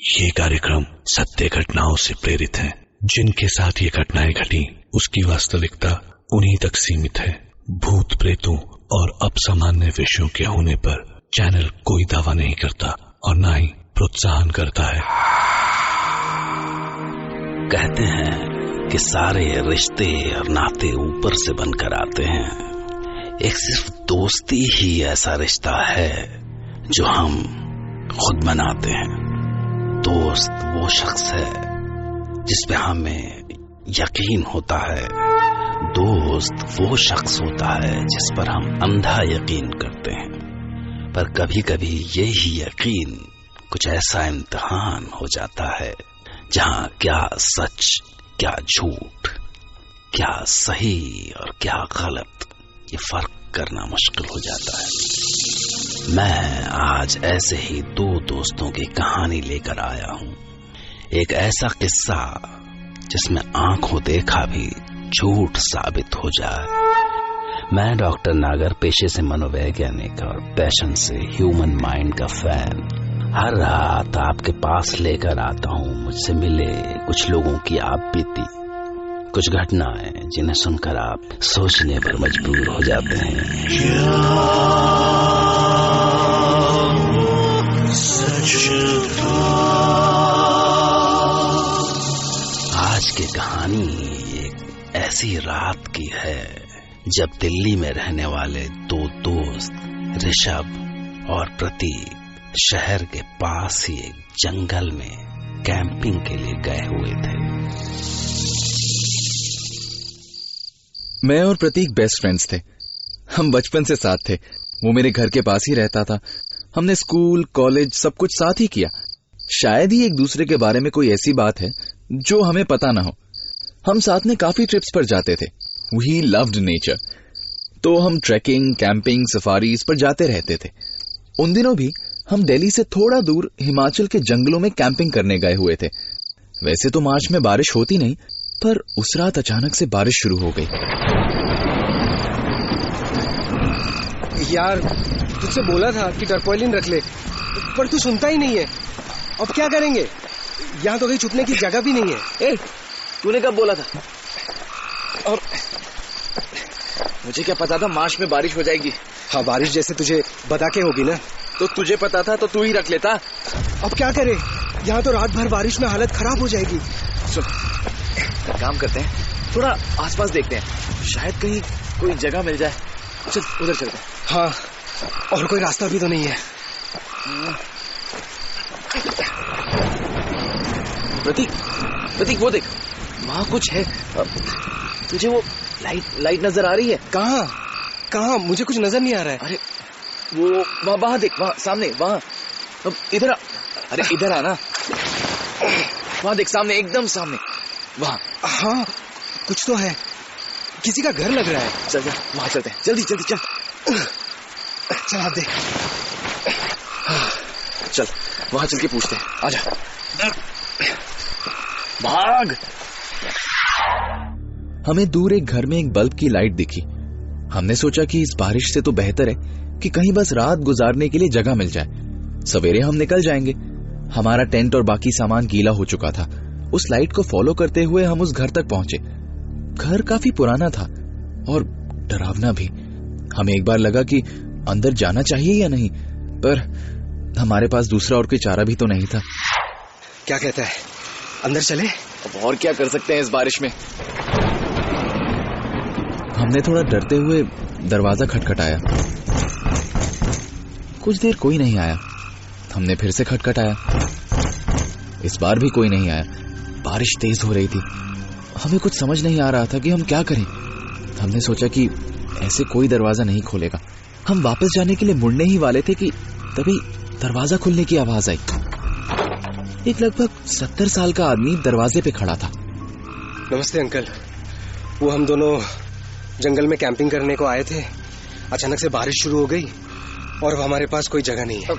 ये कार्यक्रम सत्य घटनाओं से प्रेरित है। जिनके साथ ये घटनाएं घटी उसकी वास्तविकता उन्हीं तक सीमित है। भूत प्रेतों और असामान्य विषयों के होने पर चैनल कोई दावा नहीं करता और ना ही प्रोत्साहन करता है। कहते हैं कि सारे रिश्ते और नाते ऊपर से बनकर आते हैं। एक सिर्फ दोस्ती ही ऐसा रिश्ता है जो हम खुद बनाते हैं। दोस्त वो शख्स है जिस पे हमें यकीन होता है। दोस्त वो शख्स होता है जिस पर हम अंधा यकीन करते हैं। पर कभी कभी यही यकीन कुछ ऐसा इम्तिहान हो जाता है जहां क्या सच, क्या झूठ, क्या सही और क्या गलत, ये फर्क करना मुश्किल हो जाता है। मैं आज ऐसे ही दो दोस्तों की कहानी लेकर आया हूं। एक ऐसा किस्सा जिसमें आंखों देखा भी झूठ साबित हो जाए। मैं डॉक्टर नागर, पेशे से मनोवैज्ञानिक और पैशन से ह्यूमन माइंड का फैन, हर रात आपके पास लेकर आता हूं मुझसे मिले कुछ लोगों की आप बीती, कुछ घटनाएं जिन्हें सुनकर आप सोचने पर मजबूर हो जाते हैं। आज की कहानी एक ऐसी रात की है जब दिल्ली में रहने वाले दो दोस्त ऋषभ और प्रतीक शहर के पास ही एक जंगल में कैंपिंग के लिए गए हुए थे। मैं और प्रतीक बेस्ट फ्रेंड्स थे। हम बचपन से साथ थे। वो मेरे घर के पास ही रहता था। हमने स्कूल, कॉलेज सब कुछ साथ ही किया। शायद ही एक दूसरे के बारे में कोई ऐसी बात है जो हमें पता ना हो। हम साथ में काफी ट्रिप्स पर जाते थे। वी लव्ड नेचर, तो हम ट्रैकिंग, कैंपिंग, सफारीज पर जाते रहते थे। उन दिनों भी हम दिल्ली से थोड़ा दूर हिमाचल के जंगलों में कैंपिंग करने गए हुए थे। वैसे तो मार्च में बारिश होती नहीं, पर उस रात अचानक से बारिश शुरू हो गई। यार, तुझसे बोला था कि टरपॉलिन रख ले, पर तू सुनता ही नहीं है। अब क्या करेंगे? यहाँ तो कहीं छुपने की जगह भी नहीं है। ए, तूने कब बोला था? और मुझे क्या पता था मार्च में बारिश हो जाएगी। हाँ, बारिश जैसे तुझे बता के होगी ना। तो तुझे पता था तो तू ही रख लेता। अब क्या करे? यहाँ तो रात भर बारिश में हालत खराब हो जाएगी। सुन, काम करते हैं, थोड़ा आसपास देखते हैं, शायद कहीं कोई जगह मिल जाए। चल उधर चलते हैं। हाँ, और कोई रास्ता भी तो नहीं है। प्रतीक वो देख, वहाँ कुछ है। तुझे वो लाइट नजर आ रही है? कहाँ? मुझे कुछ नजर नहीं आ रहा है। अरे वो वहाँ देख, वहाँ सामने, वहाँ। अब इधर आ। अरे इधर आना। वहाँ देख, सामने, एकदम सामने, वहाँ। हाँ, कुछ तो है। किसी का घर लग रहा है। चल वहाँ चलते हैं। जल्दी चल। चल आप देख। चल वहाँ चल के पूछते हैं। आजा, भाग। हमें दूर एक घर में एक बल्ब की लाइट दिखी। हमने सोचा कि इस बारिश से तो बेहतर है कि कहीं बस रात गुजारने के लिए जगह मिल जाए। सवेरे हम निकल जाएंगे। हमारा टेंट और बाकी सामान गीला हो चुका था। उस लाइट को फॉलो करते हुए हम उस घर तक पहुंचे। घर काफी पुराना था और डरावना भी। हमें एक बार लगा कि अंदर जाना चाहिए या नहीं, पर हमारे पास दूसरा और कोई चारा भी तो नहीं था। क्या कहता है, अंदर चले? अब और क्या कर सकते हैं इस बारिश में। हमने थोड़ा डरते हुए दरवाजा खटखटाया। कुछ देर कोई नहीं आया। हमने फिर से खटखटाया। इस बार भी कोई नहीं आया। बारिश तेज हो रही थी। हमें कुछ समझ नहीं आ रहा था कि हम क्या करें। हमने सोचा कि ऐसे कोई दरवाजा नहीं खोलेगा। हम वापस जाने के लिए मुड़ने ही वाले थे कि तभी दरवाजा खुलने की आवाज आई। एक लगभग 70 साल का आदमी दरवाजे पे खड़ा था। नमस्ते अंकल। वो हम दोनों जंगल में कैंपिंग करने को आए थे। अचानक से बारिश शुरू हो गई और हमारे पास कोई जगह नहीं है।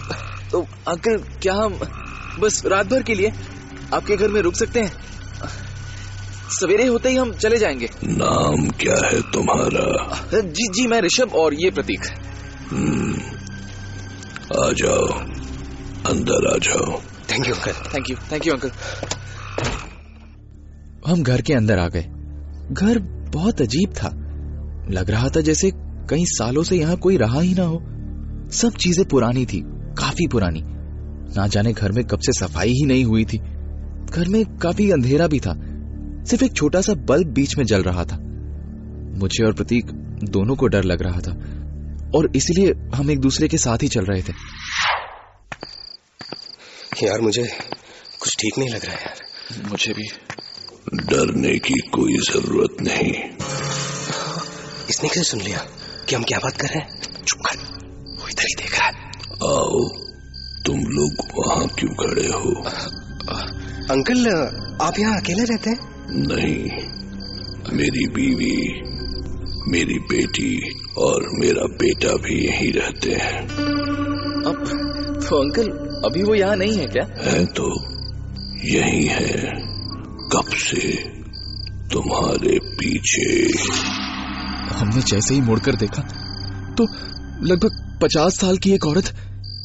तो अंकल, क्या हम बस रात भर के लिए आपके घर में रुक सकते हैं? सवेरे होते ही हम चले जाएंगे। नाम क्या है तुम्हारा? जी, मैं ऋषभ और ये प्रतीक। आ जाओ, अंदर आ जाओ। Thank you uncle. Thank you uncle. हम घर के अंदर आ गए। घर बहुत अजीब था। लग रहा था जैसे कई सालों से यहाँ कोई रहा ही ना हो। सब चीजें पुरानी थी, काफी पुरानी। ना जाने घर में कब से सफाई ही नहीं हुई थी। घर में काफी अंधेरा भी था, सिर्फ एक छोटा सा बल्ब बीच में जल रहा था। मुझे और प्रतीक दोनों को डर लग रहा था और इसलिए हम एक दूसरे के साथ ही चल रहे थे। यार मुझे कुछ ठीक नहीं लग रहा है यार। मुझे भी। डरने की कोई जरूरत नहीं। इसने कैसे सुन लिया कि हम क्या बात कर रहे हैं? चुप कर, वो इधर ही देख रहा है। आओ, तुम लोग वहां क्यों खड़े हो? अंकल, आप यहाँ अकेले रहते हैं? नहीं, मेरी बीवी, मेरी बेटी और मेरा बेटा भी यहीं रहते हैं। अब तो अंकल अभी वो यहाँ नहीं है क्या? है तो यही है, कब से तुम्हारे पीछे। हमने जैसे ही मुड़कर देखा तो लगभग 50 साल की एक औरत,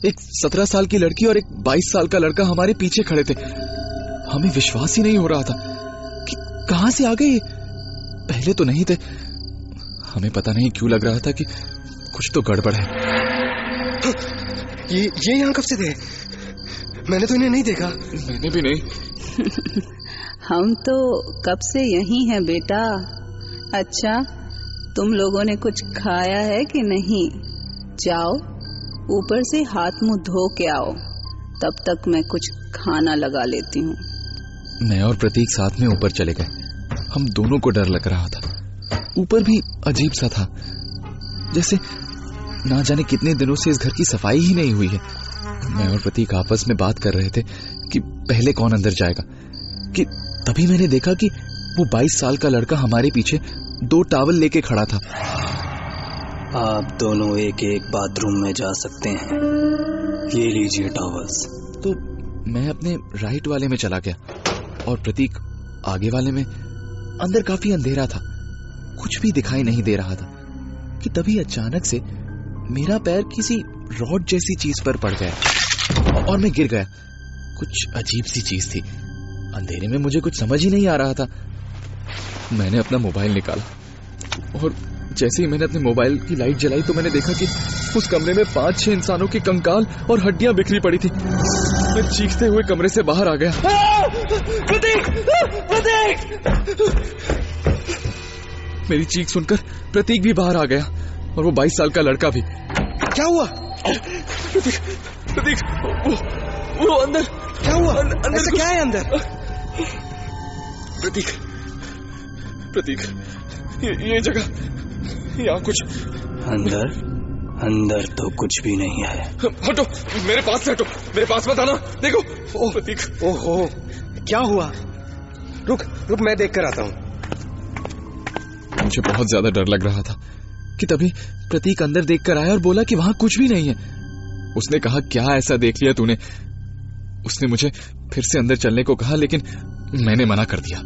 एक 17 साल की लड़की और एक 22 साल का लड़का हमारे पीछे खड़े थे। हमें विश्वास ही नहीं हो रहा था कि कहां से आ गए। पहले तो नहीं थे। हमें पता नहीं क्यों लग रहा था कि कुछ तो गड़बड़ है। ये यहाँ कब से थे? मैंने तो इन्हें नहीं देखा। मैंने भी नहीं। हम तो कब से यही हैं बेटा। अच्छा, तुम लोगों ने कुछ खाया है कि नहीं? जाओ ऊपर से हाथ मुंह धो के आओ, तब तक मैं कुछ खाना लगा लेती हूँ। मैं और प्रतीक साथ में ऊपर चले गए। हम दोनों को डर लग रहा था। ऊपर भी अजीब सा था, जैसे ना जाने कितने दिनों से इस घर की सफाई ही नहीं हुई है। मैं और प्रतीक आपस में बात कर रहे थे कि पहले कौन अंदर जाएगा, कि तभी मैंने देखा कि वो 22 साल का लड़का हमारे पीछे 2 टॉवल लेके खड़ा था। आप दोनों एक एक बाथरूम में जा सकते हैं, ये लीजिए टॉवल्स। तो मैं अपने राइट वाले में चला गया और प्रतीक आगे वाले में। अंदर काफी अंधेरा था, कुछ भी दिखाई नहीं दे रहा था कि तभी अचानक से मेरा पैर किसी रॉड जैसी चीज पर पड़ गया और मैं गिर गया। कुछ अजीब सी चीज थी। अंधेरे में मुझे कुछ समझ ही नहीं आ रहा था। मैंने अपना मोबाइल निकाला और जैसे ही मैंने अपने मोबाइल की लाइट जलाई तो मैंने देखा कि उस कमरे में 5-6 इंसानों के कंकाल और हड्डियां बिखरी पड़ी थी। मैं चीखते हुए कमरे से बाहर आ गया। प्रतीक! मेरी चीख सुनकर प्रतीक भी बाहर आ गया और वो 22 साल का लड़का भी। क्या हुआ? प्रतीक, वो अंदर। क्या हुआ? अंदर ऐसा क्या है अंदर? प्रतीक, ये जगह, यहाँ कुछ। अंदर तो कुछ भी नहीं है। हटो, मेरे पास से हटो, मेरे पास मत आना। देखो। ओह प्रतीक, ओहो, क्या हुआ? रुक मैं देख कर आता हूँ। मुझे बहुत ज्यादा डर लग रहा था कि तभी प्रतीक अंदर देखकर आया और बोला कि वहां कुछ भी नहीं है। उसने कहा, क्या ऐसा देख लिया तूने? उसने मुझे फिर से अंदर चलने को कहा, लेकिन मैंने मना कर दिया।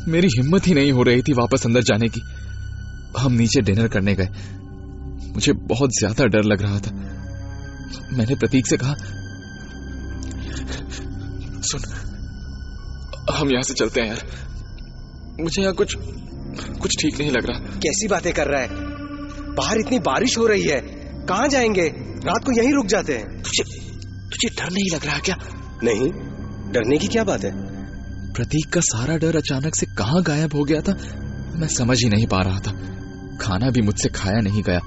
मेरी हिम्मत ही नहीं हो रही थी वापस अंदर जाने की। हम नीचे डिनर करने गए। मुझे बहुत ज्यादा डर लग रहा था। मैंने प्रतीक से कहा, सुन, हम यहां से चलते हैं यार। मुझे यहाँ कुछ ठीक नहीं लग रहा। कैसी बातें कर रहा है? बाहर इतनी बारिश हो रही है, कहाँ जाएंगे? रात को यहीं रुक जाते हैं। तुझे डर नहीं लग रहा क्या? नहीं, डरने की क्या बात है? प्रतीक का सारा डर अचानक से कहाँ गायब हो गया था, मैं समझ ही नहीं पा रहा था। खाना भी मुझसे खाया नहीं गया।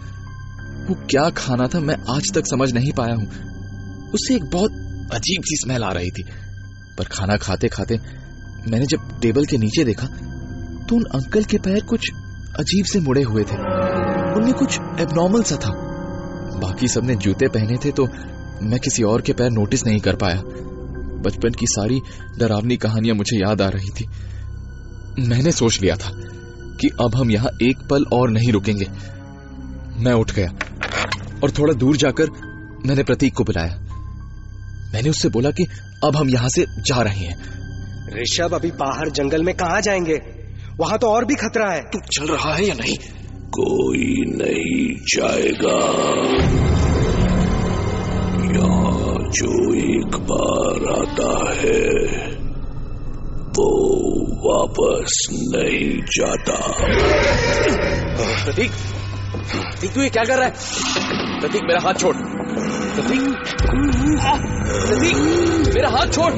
वो क्या खाना था मैं आज तक समझ नहीं पाया हूँ। उससे एक बहुत अजीब सी स्मेल आ रही थी। पर खाना खाते खाते मैंने जब टेबल के नीचे देखा तो उन अंकल के पैर कुछ अजीब से मुड़े हुए थे। उनमें कुछ एबनॉर्मल सा था। बाकी सबने जूते पहने थे तो मैं किसी और के पैर नोटिस नहीं कर पाया। बचपन की सारी डरावनी कहानियां मुझे याद आ रही थी। मैंने सोच लिया था कि अब हम यहाँ एक पल और नहीं रुकेंगे। मैं उठ गया और थोड़ा दूर जाकर मैंने प्रतीक को बुलाया। मैंने उससे बोला कि अब हम यहाँ से जा रहे हैं। ऋषभ, अभी बाहर जंगल में कहाँ जाएंगे? वहां तो और भी खतरा है। तू चल रहा है या नहीं? कोई नहीं जाएगा। यहाँ जो एक बार आता है वो वापस नहीं जाता। प्रतीक, प्रतीक तू ये क्या कर रहा है? प्रतीक मेरा हाथ छोड़। प्रतीक, प्रतीक मेरा हाथ छोड़।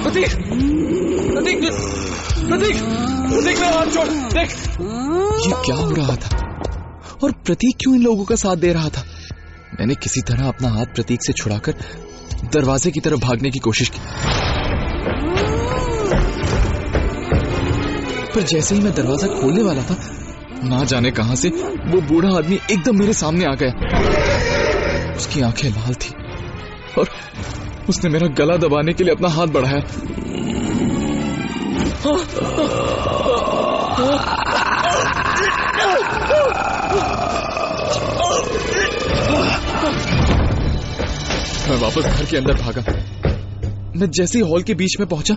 प्रतीक, प्रतीक, प्रतीक, प्रतीक मेरा हाथ छोड़। देख ये क्या हो रहा था और प्रतीक क्यों इन लोगों का साथ दे रहा था? मैंने किसी तरह अपना हाथ प्रतीक से छुड़ाकर दरवाजे की तरफ भागने की कोशिश की, पर जैसे ही मैं दरवाजा खोलने वाला था, ना जाने कहां से वो बूढ़ा आदमी एकदम मेरे सामने आ गया। उसकी आंखें लाल थी और उसने मेरा गला दबाने के लिए अपना हाथ बढ़ाया। मैं वापस घर के अंदर भागा। मैं जैसे ही हॉल के बीच में पहुंचा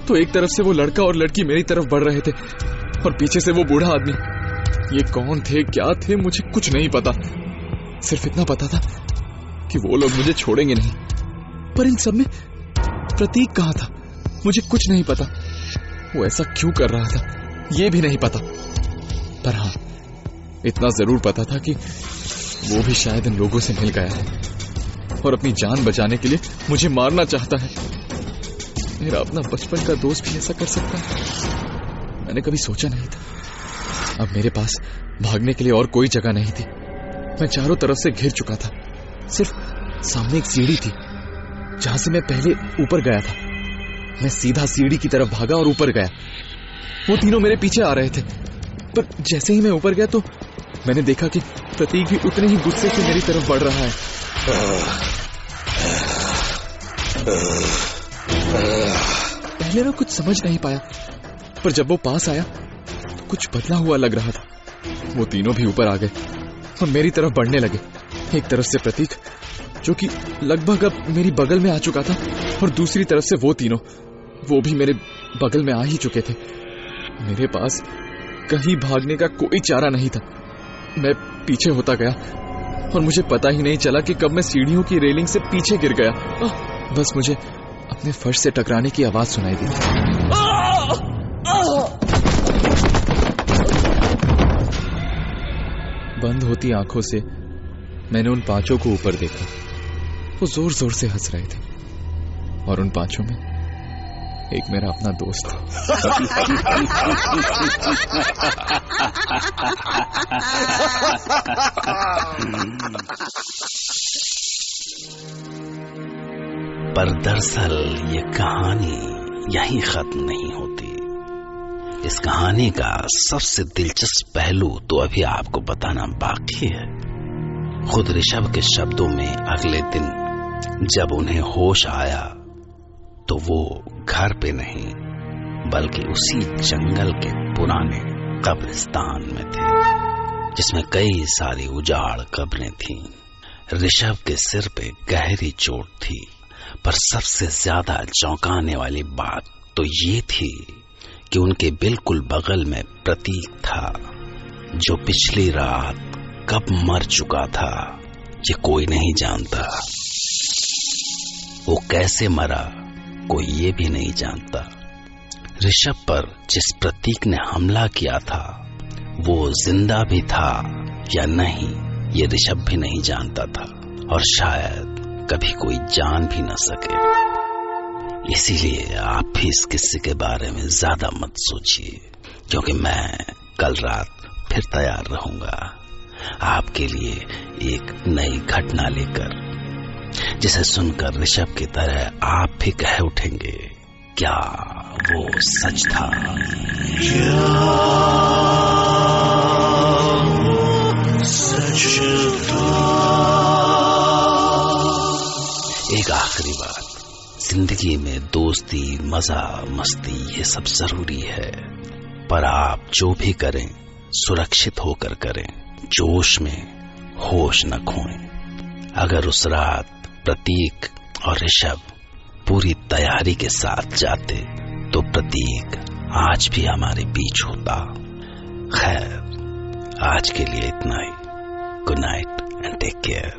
तो एक तरफ से वो लड़का और लड़की मेरी तरफ बढ़ रहे थे और पीछे से वो बूढ़ा आदमी। ये कौन थे, क्या थे, मुझे कुछ नहीं पता। सिर्फ इतना पता था कि वो लोग मुझे छोड़ेंगे नहीं। पर इन सब में प्रतीक कहाँ था, मुझे कुछ नहीं पता। वो ऐसा क्यों कर रहा था ये भी नहीं पता। पर हाँ, इतना जरूर पता था कि वो भी शायद इन लोगों से मिल गया है और अपनी जान बचाने के लिए मुझे मारना चाहता है। मेरा अपना बचपन का दोस्त भी ऐसा कर सकता है? मैंने कभी सोचा नहीं था। अब मेरे पास भागने के लिए और कोई जगह नहीं थी। मैं चारों तरफ से घिर चुका था। सिर्फ सामने एक सीढ़ी थी जहां से मैं पहले ऊपर गया था। मैं सीधा सीढ़ी की तरफ भागा और ऊपर गया। वो तीनों मेरे पीछे आ रहे थे, पर जैसे ही मैं ऊपर गया तो मैंने देखा कि प्रतीक भी उतने ही गुस्से से मेरी तरफ बढ़ रहा है। पहले मैं कुछ समझ नहीं पाया, पर जब वो पास आया तो कुछ बदला हुआ लग रहा था। वो तीनों भी ऊपर आ गए और मेरी तरफ बढ़ने लगे। एक तरफ से प्रतीक जो कि लगभग अब मेरी बगल में आ चुका था और दूसरी तरफ से वो तीनों, वो भी मेरे बगल में आ ही चुके थे। मेरे पास कहीं भागने का कोई चारा नहीं था। मैं पीछे होता गया और मुझे पता ही नहीं चला कि कब मैं सीढ़ियों की रेलिंग से पीछे गिर गया। बस मुझे अपने फर्श से टकराने की आवाज सुनाई दी। बंद होती आंखों से मैंने उन पांचों को ऊपर देखा। वो जोर जोर से हंस रहे थे और उन पांचों में एक मेरा अपना दोस्त था। पर दरअसल ये कहानी यहीं खत्म नहीं होती। इस कहानी का सबसे दिलचस्प पहलू तो अभी आपको बताना बाकी है। खुद ऋषभ के शब्दों में अगले दिन जब उन्हें होश आया तो वो घर पे नहीं बल्कि उसी जंगल के पुराने कब्रिस्तान में थे, जिसमें कई सारी उजाड़ कब्रें थीं। ऋषभ के सिर पे गहरी चोट थी, पर सबसे ज्यादा चौंकाने वाली बात तो ये थी कि उनके बिल्कुल बगल में प्रतीक था, जो पिछली रात कब मर चुका था ये कोई नहीं जानता। वो कैसे मरा कोई ये भी नहीं जानता। ऋषभ पर जिस प्रतीक ने हमला किया था वो जिंदा भी था या नहीं ये ऋषभ भी नहीं जानता था, और शायद कभी कोई जान भी न सके। इसीलिए आप भी इस किस्से के बारे में ज्यादा मत सोचिए, क्योंकि मैं कल रात फिर तैयार रहूंगा आपके लिए एक नई घटना लेकर, जिसे सुनकर ऋषभ की तरह आप भी कह उठेंगे, क्या वो सच था? एक आखिरी बात, जिंदगी में दोस्ती, मजा, मस्ती ये सब जरूरी है, पर आप जो भी करें सुरक्षित होकर करें, जोश में होश न खोएं। अगर उस रात प्रतीक और ऋषभ पूरी तैयारी के साथ जाते तो प्रतीक आज भी हमारे बीच होता। खैर, आज के लिए इतना ही। Good night and take care.